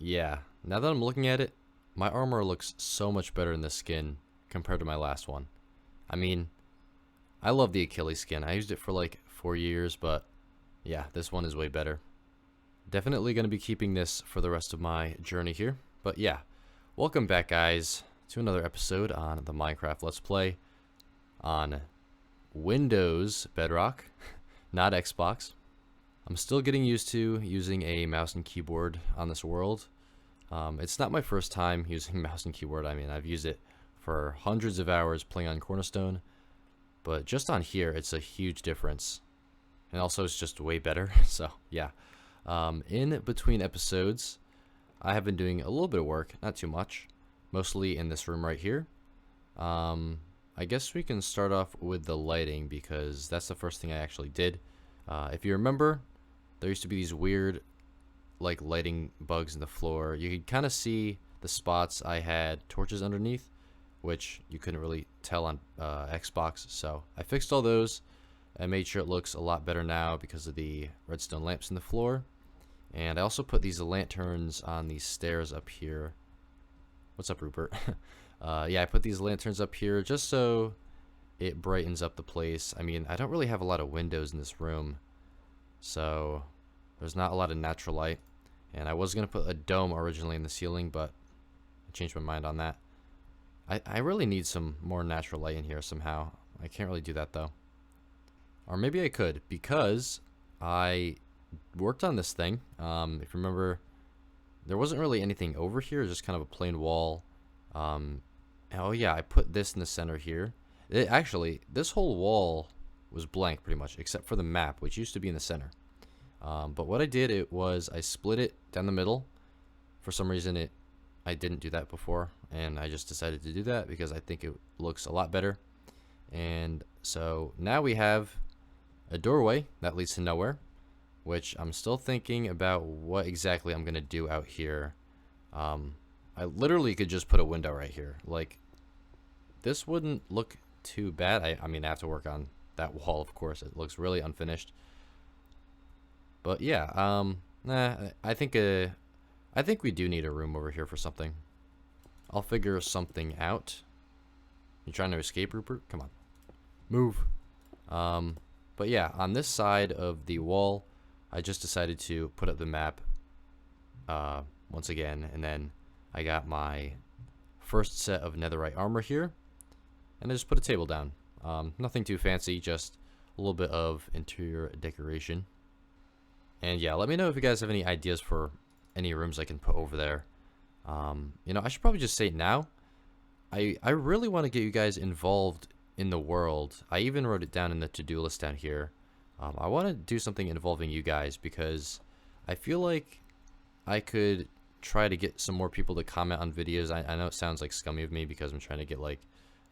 yeah, now that I'm looking at it, my armor looks so much better in this skin compared to my last one. I mean, I love the Acelye skin. I used it for like 4 years, but yeah, this one is way better. Definitely going to be keeping this for the rest of my journey here. But yeah, welcome back, guys, to another episode on the Minecraft Let's Play on Windows Bedrock, not Xbox. I'm still getting used to using a mouse and keyboard on this world. It's not my first time using mouse and keyboard. I mean, I've used it for hundreds of hours playing on Cornerstone, but just on here, it's a huge difference. And also, it's just way better. So, yeah. In between episodes, I have been doing a little bit of work, not too much, mostly in this room right here. I guess we can start off with the lighting because that's the first thing I actually did. If you remember, there used to be these weird like lighting bugs in the floor. You could kind of see the spots I had torches underneath, which you couldn't really tell on Xbox. So I fixed all those. I made sure it looks a lot better now because of the redstone lamps in the floor. And I also put these lanterns on these stairs up here. What's up, Rupert? Yeah, I put these lanterns up here just so it brightens up the place. I mean, I don't really have a lot of windows in this room, so there's not a lot of natural light. And I was going to put a dome originally in the ceiling, but I changed my mind on that. I really need some more natural light in here somehow. I can't really do that, though. Or maybe I could, because I worked on this thing. If you remember, there wasn't really anything over here, just kind of a plain wall. Oh yeah, I put this in the center here. Actually, this whole wall was blank pretty much, except for the map, which used to be in the center. But what I did, was I split it down the middle. For some reason, I didn't do that before, and I just decided to do that because I think it looks a lot better. And so now we have a doorway that leads to nowhere, which I'm still thinking about what exactly I'm gonna do out here. I literally could just put a window right here. Like, this wouldn't look too bad. I mean, I have to work on that wall, of course. It looks really unfinished. But yeah, I think we do need a room over here for something. I'll figure something out. You trying to escape, Rupert? Come on, move. But yeah, on this side of the wall, I just decided to put up the map once again, and then I got my first set of netherite armor here, and I just put a table down. Nothing too fancy, just a little bit of interior decoration. And yeah, let me know if you guys have any ideas for any rooms I can put over there. You know, I should probably just say now, I really want to get you guys involved in the world. I even wrote it down in the to-do list down here. I want to do something involving you guys because I feel like I could try to get some more people to comment on videos. I know it sounds like scummy of me because I'm trying to get like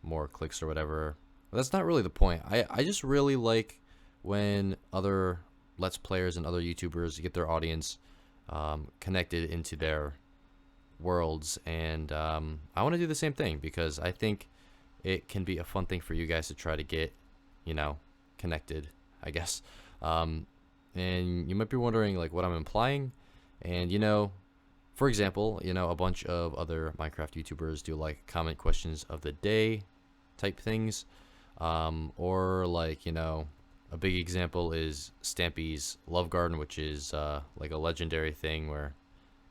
more clicks or whatever, but that's not really the point. I just really like when other Let's Players and other YouTubers get their audience connected into their worlds, and I want to do the same thing because I think it can be a fun thing for you guys to try to get, you know, connected, I guess. And you might be wondering like what I'm implying, and you know, for example, you know, a bunch of other Minecraft YouTubers do like comment questions of the day type things, or like, you know, a big example is Stampy's Love Garden, which is like a legendary thing where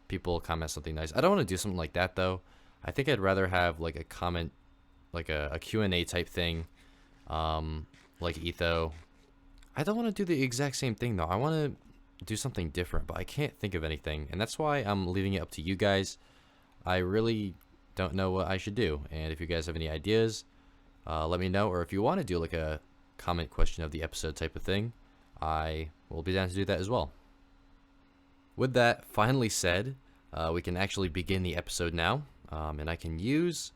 people comment something nice. I don't want to do something like that though. I think I'd rather have like a comment, like a Q&A type thing, like Etho. I don't want to do the exact same thing though. I want to do something different, but I can't think of anything, and that's why I'm leaving it up to you guys. I really don't know what I should do, and if you guys have any ideas, let me know, or if you want to do like a comment question of the episode type of thing, I will be down to do that as well. With that finally said, we can actually begin the episode now, and I can use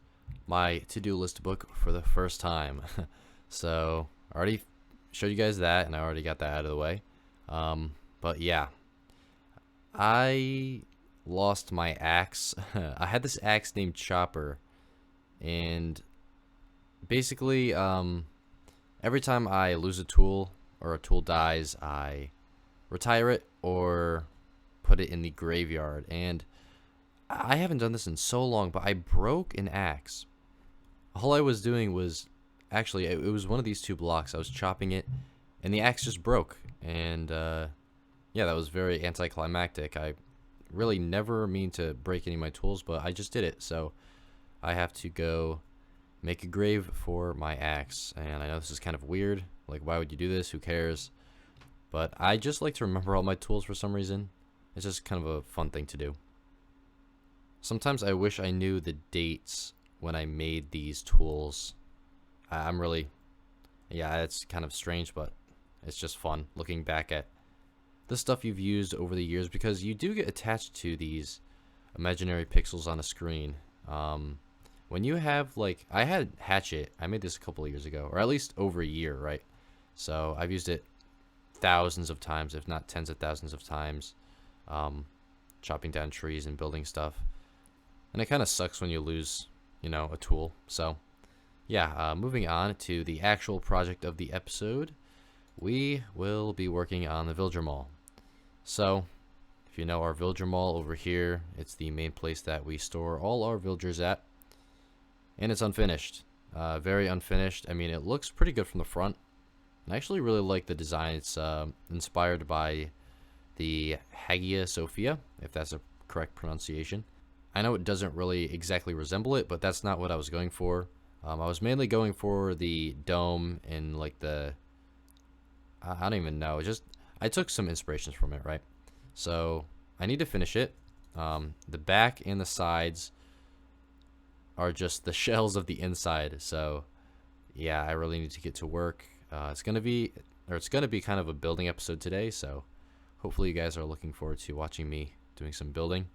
my to-do list book for the first time. So I already showed you guys that, and I already got that out of the way. But yeah, I lost my axe. I had this axe named Chopper, and basically every time I lose a tool or a tool dies, I retire it or put it in the graveyard. And I haven't done this in so long, but I broke an axe. All I was doing was, actually, it was one of these two blocks. I was chopping it, and the axe just broke. And, yeah, that was very anticlimactic. I really never mean to break any of my tools, but I just did it. So I have to go make a grave for my axe. And I know this is kind of weird. Like, why would you do this? Who cares? But I just like to remember all my tools for some reason. It's just kind of a fun thing to do. Sometimes I wish I knew the dates when I made these tools. I'm really, yeah, it's kind of strange, but it's just fun looking back at the stuff you've used over the years, because you do get attached to these imaginary pixels on a screen. When you have, like, I had Hatchet. I made this a couple of years ago, or at least over a year, right? So I've used it thousands of times, if not tens of thousands of times, chopping down trees and building stuff. And it kind of sucks when you lose, you know, a tool. So yeah, moving on to the actual project of the episode, we will be working on the Villager Mall. So if you know our Villager Mall over here, it's the main place that we store all our villagers at, and it's unfinished. Very unfinished. I mean, it looks pretty good from the front. I actually really like the design. It's inspired by the Hagia Sophia, if that's a correct pronunciation. I know it doesn't really exactly resemble it, but that's not what I was going for. I was mainly going for the dome and like the, I don't even know, just I took some inspirations from it, right? So I need to finish it. The back and the sides are just the shells of the inside. So yeah, I really need to get to work. It's gonna be kind of a building episode today, so hopefully you guys are looking forward to watching me doing some building.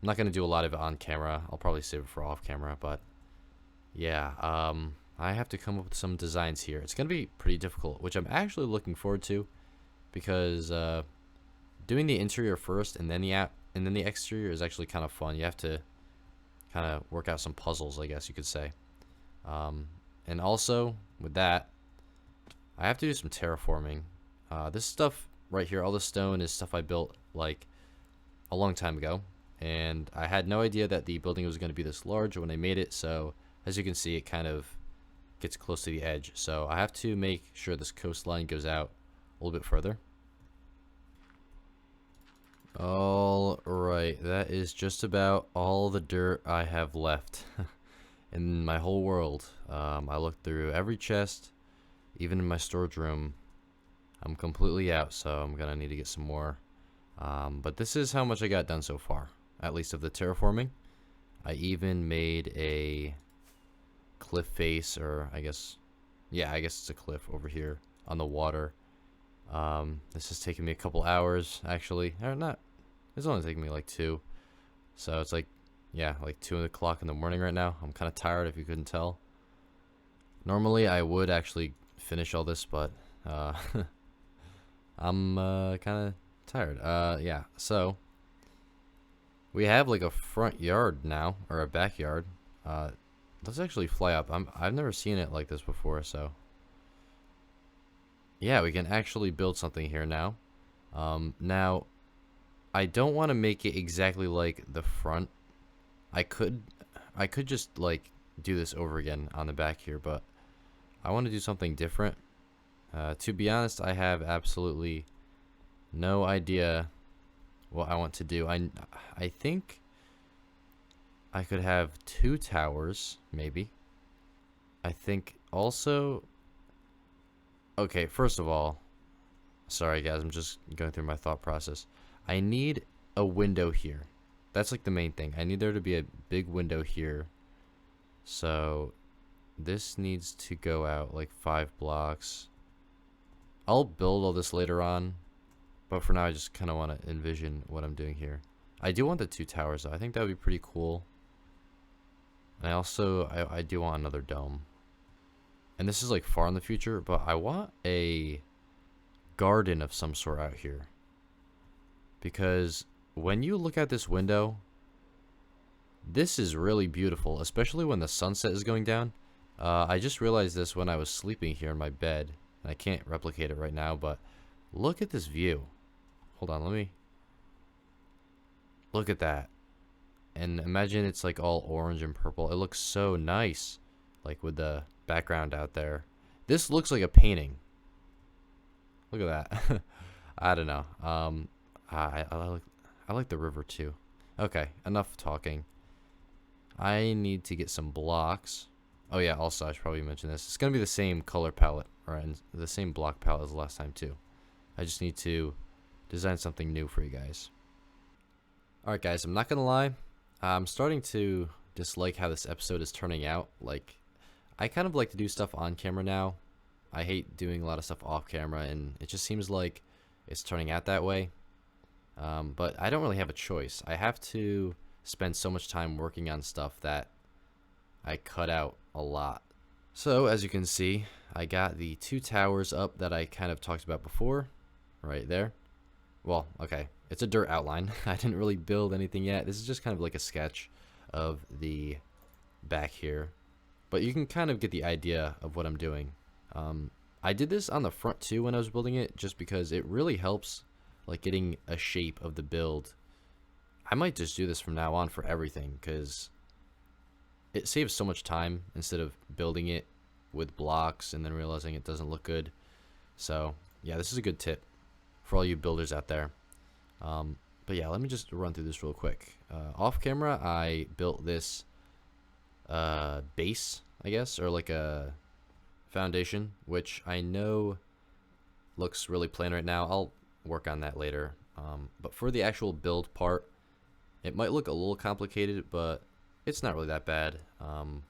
I'm not gonna do a lot of it on camera. I'll probably save it for off camera, but yeah, I have to come up with some designs here. It's gonna be pretty difficult, which I'm actually looking forward to, because doing the interior first and then the exterior is actually kind of fun. You have to kind of work out some puzzles, I guess you could say. And also with that, I have to do some terraforming. This stuff right here, all the stone, is stuff I built like a long time ago, and I had no idea that the building was going to be this large when I made it. So as you can see, it kind of gets close to the edge, so I have to make sure this coastline goes out a little bit further. All right, that is just about all the dirt I have left in my whole world. I looked through every chest, even in my storage room. I'm completely out, so I'm gonna need to get some more. But this is how much I got done so far, at least of the terraforming. I even made a cliff face, or I guess it's a cliff over here on the water. This has taken me a couple hours, actually. Or not, it's only taking me like 2. So it's like, yeah, like 2 o'clock in the morning right now. I'm kind of tired, if you couldn't tell. Normally I would actually finish all this, but I'm kind of tired. Yeah, so we have like a front yard now, or a backyard. Let's actually fly up. I've never seen it like this before, so yeah, we can actually build something here now. Now I don't want to make it exactly like the front. I could just like do this over again on the back here, but I want to do something different. To be honest, I have absolutely no idea what I want to do. I think I could have 2 towers, maybe. I think also, okay, first of all, sorry guys, I'm just going through my thought process. I need a window here. That's like the main thing. I need there to be a big window here. So this needs to go out like 5 blocks. I'll build all this later on, but for now I just kind of want to envision what I'm doing here. I do want the 2 towers though. I think that would be pretty cool. And I also, I do want another dome. And this is like far in the future, but I want a garden of some sort out here. Because when you look at this window, this is really beautiful, especially when the sunset is going down. I just realized this when I was sleeping here in my bed. And I can't replicate it right now, but look at this view. Hold on, let me... Look at that. And imagine it's like all orange and purple. It looks so nice, like with the background out there. This looks like a painting. Look at that. I don't know. I like the river too. Okay, enough talking. I need to get some blocks. Oh yeah, also I should probably mention this. It's gonna be the same color palette, or the same block palette as last time too. I just need to design something new for you guys. Alright guys, I'm not gonna lie. I'm starting to dislike how this episode is turning out. Like, I kind of like to do stuff on camera now. I hate doing a lot of stuff off camera, and it just seems like it's turning out that way. But I don't really have a choice. I have to spend so much time working on stuff that I cut out a lot. So as you can see, I got the 2 towers up that I kind of talked about before, right there. Well, okay, it's a dirt outline. I didn't really build anything yet. This is just kind of like a sketch of the back here, but you can kind of get the idea of what I'm doing. I did this on the front too when I was building it, just because it really helps like getting a shape of the build. I might just do this from now on for everything, because it saves so much time instead of building it with blocks and then realizing it doesn't look good. So yeah, this is a good tip for all you builders out there. But yeah, let me just run through this real quick. Off camera, I built this base, I guess, or like a foundation, which I know looks really plain right now. I'll work on that later. But for the actual build part, it might look a little complicated, but it's not really that bad.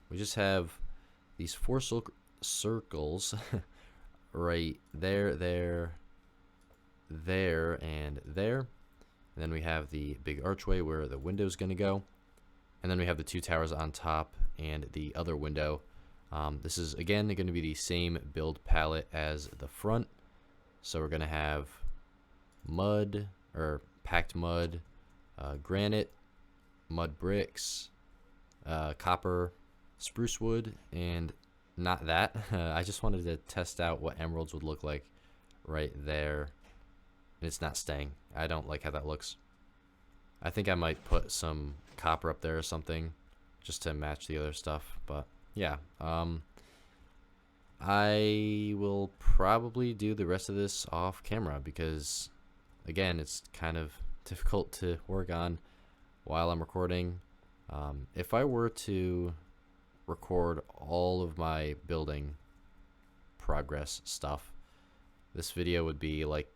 We just have these 4 circles right there, there, and there. And then we have the big archway where the window's gonna go. And then we have the 2 towers on top and the other window. This is again going to be the same build palette as the front. So we're going to have mud, or packed mud, granite, mud bricks, copper, spruce wood, and not that. I just wanted to test out what emeralds would look like right there. And it's not staying. I don't like how that looks. I think I might put some copper up there or something just to match the other stuff, but yeah, I will probably do the rest of this off camera because, again, it's kind of difficult to work on while I'm recording. If I were to record all of my building progress stuff, this video would be like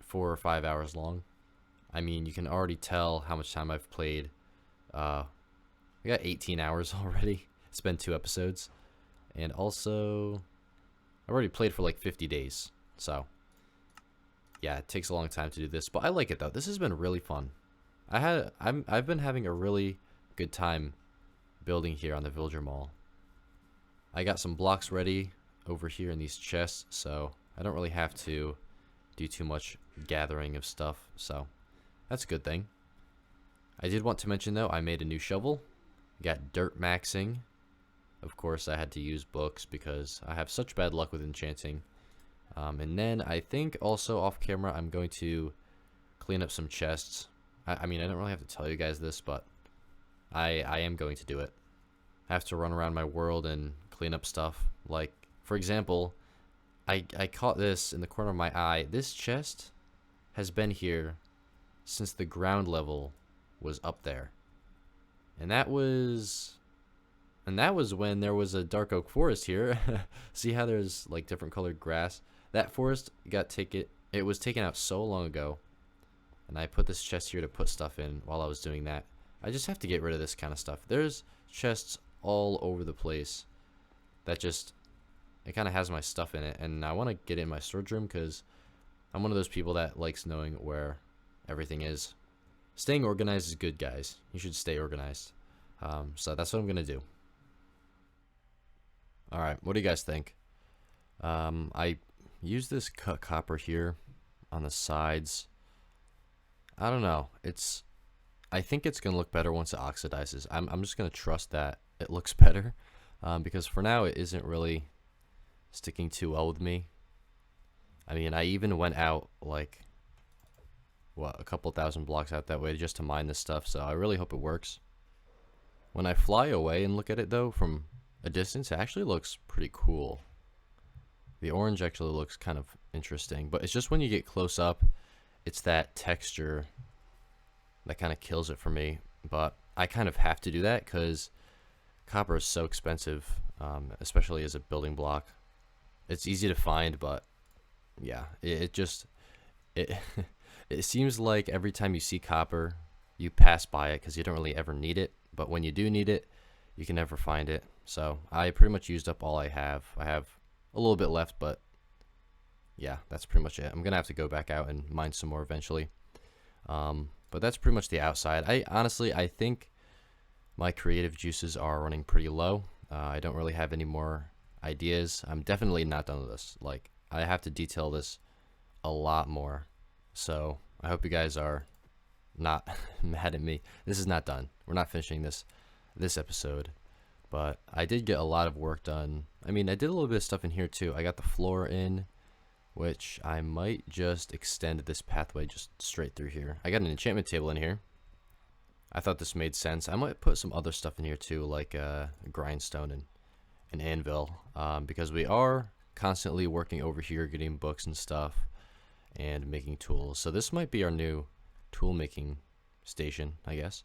4 or 5 hours long. I mean, you can already tell how much time I've played. I got 18 hours already. It's been 2 episodes, and also I've already played for like 50 days, so yeah, it takes a long time to do this, but I like it though. This has been really fun. I've been having a really good time building here on the Villager Mall. I got some blocks ready over here in these chests, so I don't really have to do too much gathering of stuff, so that's a good thing. I did want to mention though, I made a new shovel. Got dirt maxing. Of course, I had to use books because I have such bad luck with enchanting. And then I think also off camera, I'm going to clean up some chests. I mean, I don't really have to tell you guys this, but I am going to do it. I have to run around my world and clean up stuff. Like, for example, I caught this in the corner of my eye. This chest has been here since the ground level was up there. And that was when there was a dark oak forest here. See how there's like different colored grass? That forest it was taken out so long ago. And I put this chest here to put stuff in while I was doing that. I just have to get rid of this kind of stuff. There's chests all over the place that it kind of has my stuff in it, and I want to get it in my storage room because I'm one of those people that likes knowing where everything is. Staying organized is good, guys. You should stay organized. So that's what I'm gonna do. Alright, what do you guys think? I use this cut copper here on the sides. I don't know. I think it's gonna look better once it oxidizes. I'm just gonna trust that it looks better, because for now it isn't really sticking too well with me. I mean, I even went out like a couple thousand blocks out that way just to mine this stuff, so I really hope it works. When I fly away and look at it though from a distance, it actually looks pretty cool. The orange actually looks kind of interesting, but it's just when you get close up, it's that texture that kind of kills it for me. But I kind of have to do that because copper is so expensive, especially as a building block. It's easy to find, but yeah, it just it it seems like every time you see copper, you pass by it because you don't really ever need it. But when you do need it, you can never find it. So I pretty much used up all I have. I have a little bit left, but yeah, that's pretty much it. I'm gonna have to go back out and mine some more eventually. But that's pretty much the outside. I think my creative juices are running pretty low. I don't really have any more ideas. I'm definitely not done with this. Like, I have to detail this a lot more. So I hope you guys are not mad at me. This is not done. We're not finishing this episode. But I did get a lot of work done. I mean, I did a little bit of stuff in here too. I got the floor in, which I might just extend this pathway just straight through here. I got an enchantment table in here. I thought this made sense. I might put some other stuff in here too, like a grindstone and an anvil, because we are constantly working over here, getting books and stuff and making tools. So this might be our new tool making station, I guess.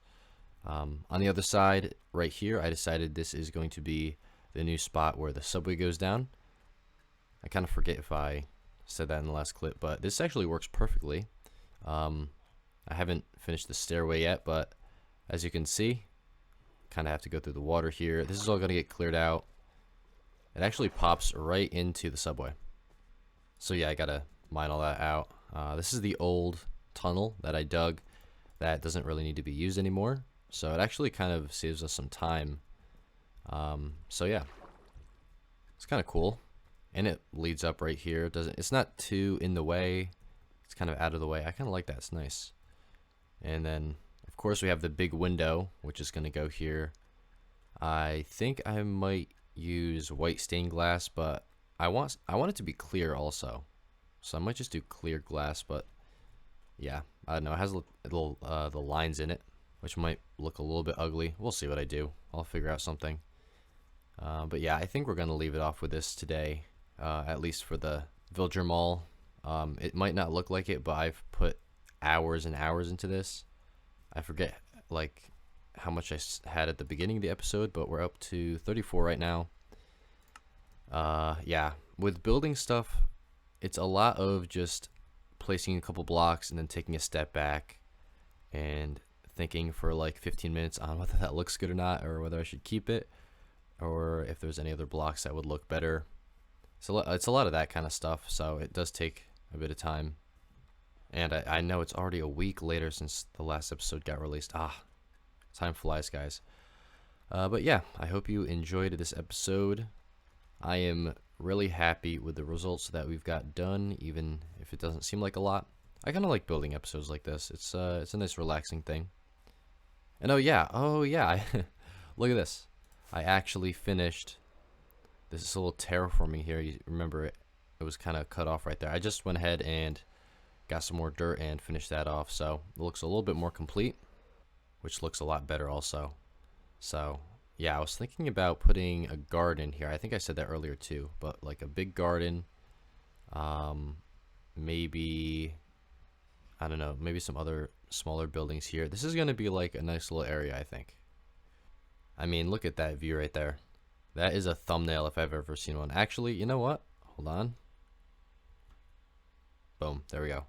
On the other side right here, I decided this is going to be the new spot where the subway goes down. I kind of forget if I said that in the last clip, but this actually works perfectly. I haven't finished the stairway yet, but as you can see, kind of have to go through the water here. This is all going to get cleared out. It actually pops right into the subway. So yeah, I gotta mine all that out. This is the old tunnel that I dug that doesn't really need to be used anymore. So it actually kind of saves us some time. So yeah, it's kind of cool. And it leads up right here. It's not too in the way. It's kind of out of the way. I kind of like that. It's nice. And then, of course, we have the big window, which is going to go here. I think I might use white stained glass, but I want it to be clear also. So I might just do clear glass, but yeah, I don't know. It has the lines in it, which might look a little bit ugly. We'll see what I do. I'll figure out something. But yeah, I think we're going to leave it off with this today, at least for the Villager Mall. It might not look like it, but I've put hours and hours into this. I forget like how much I had at the beginning of the episode, but we're up to 34 right now. Yeah, with building stuff, it's a lot of just placing a couple blocks and then taking a step back and thinking for like 15 minutes on whether that looks good or not, or whether I should keep it, or if there's any other blocks that would look better. So it's a lot of that kind of stuff, so it does take a bit of time. And I know it's already a week later since the last episode got released. Time flies, guys. But yeah, I hope you enjoyed this episode. I am really happy with the results that we've got done, even if it doesn't seem like a lot. I kind of like building episodes like this. It's a nice relaxing thing. And oh yeah, look at this. I actually finished this little terraforming here. You remember it was kind of cut off right there. I just went ahead and got some more dirt and finished that off, so it looks a little bit more complete, which looks a lot better also. So yeah, I was thinking about putting a garden here. I think I said that earlier too, but like a big garden, maybe, I don't know, maybe some other smaller buildings here. This is going to be like a nice little area, I think. I mean, look at that view right there. That is a thumbnail if I've ever seen one. Actually, you know what? Hold on. Boom, there we go.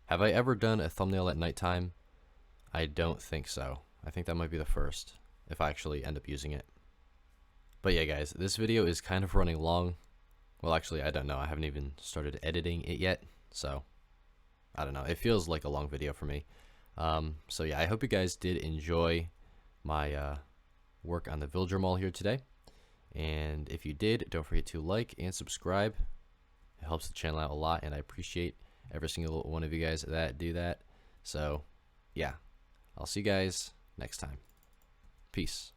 Have I ever done a thumbnail at nighttime? I don't think so. I think that might be the first, if I actually end up using it. But yeah, guys, this video is kind of running long. Well, actually, I don't know. I haven't even started editing it yet, so I don't know. It feels like a long video for me. So yeah, I hope you guys did enjoy my work on the Villager Mall here today. And if you did, don't forget to like and subscribe. It helps the channel out a lot, and I appreciate every single one of you guys that do that. So yeah, I'll see you guys next time. Peace.